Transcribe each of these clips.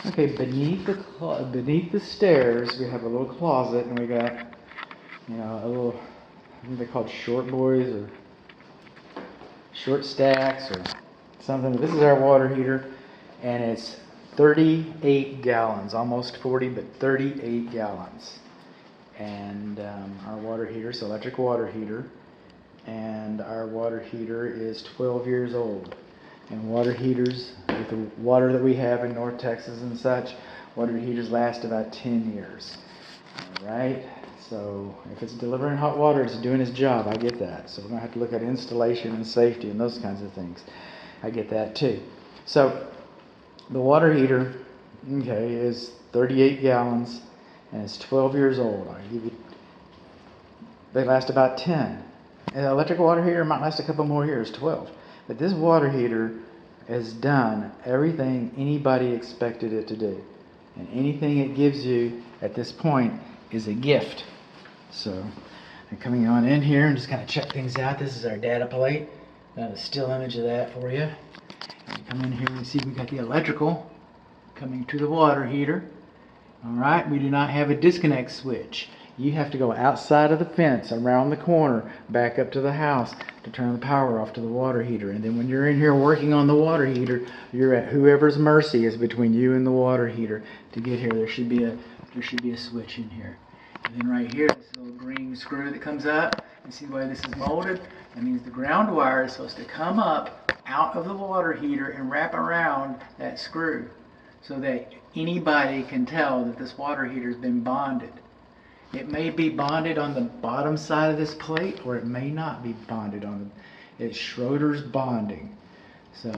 Okay, beneath the stairs, we have a little closet, and we got, a little, I think they're called short boys or short stacks or something. But this is our water heater, and it's 38 gallons, almost 40, but 38 gallons. And our water heater is electric water heater, and our water heater is 12 years old. And water heaters, with the water that we have in North Texas and such, water heaters last about 10 years. All right? So if it's delivering hot water, it's doing its job. I get that. So we're going to have to look at installation and safety and those kinds of things. I get that too. So the water heater, okay, is 38 gallons and it's 12 years old. They last about 10. An electric water heater might last a couple more years, 12. But this water heater has done everything anybody expected it to do. And anything it gives you at this point is a gift. So I'm coming on in here and just kind of check things out. This is our data plate. Got a still image of that for you. You come in here and see we got the electrical coming to the water heater. All right, we do not have a disconnect switch. You have to go outside of the fence, around the corner, back up to the house to turn the power off to the water heater. And then when you're in here working on the water heater, you're at whoever's mercy is between you and the water heater to get here. There should be a switch in here. And then right here, this little green screw that comes up. You see the way this is molded? That means the ground wire is supposed to come up out of the water heater and wrap around that screw so that anybody can tell that this water heater has been bonded. It may be bonded on the bottom side of this plate, or it may not be bonded on it. It's Schroeder's bonding. So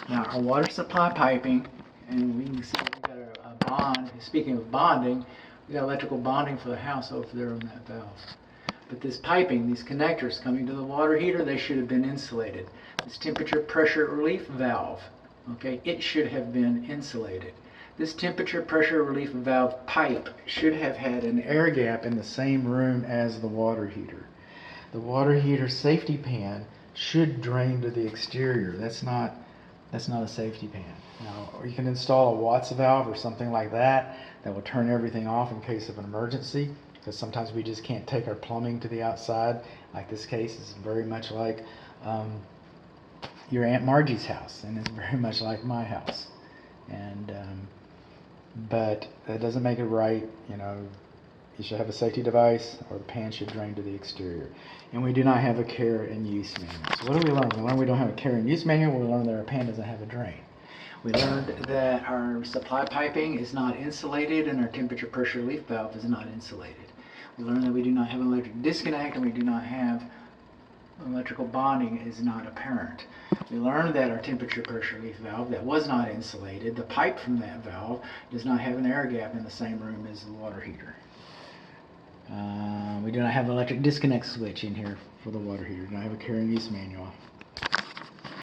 now our water supply piping, and we can see we've got a bond. Speaking of bonding, we got electrical bonding for the house over there on that valve. But this piping, these connectors coming to the water heater, they should have been insulated. This temperature pressure relief valve, okay, it should have been insulated. This temperature pressure relief valve pipe should have had an air gap in the same room as the water heater. The water heater safety pan should drain to the exterior. That's not a safety pan. Now, or you can install a Watts valve or something like that that will turn everything off in case of an emergency, because sometimes we just can't take our plumbing to the outside. Like this case is very much like your Aunt Margie's house, and it's very much like my house. And but that doesn't make it right. You should have a safety device, or the pan should drain to the exterior. And we do not have a care and use manual. So what do we learn? We learned we don't have a care and use manual. We learned that our pan doesn't have a drain. We learned that our supply piping is not insulated and our temperature pressure relief valve is not insulated. We learned that we do not have an electric disconnect, and we do not have electrical bonding is not apparent. We learned that our temperature pressure relief valve that was not insulated, the pipe from that valve does not have an air gap in the same room as the water heater. We do not have an electric disconnect switch in here for the water heater. We do not have a care and use manual.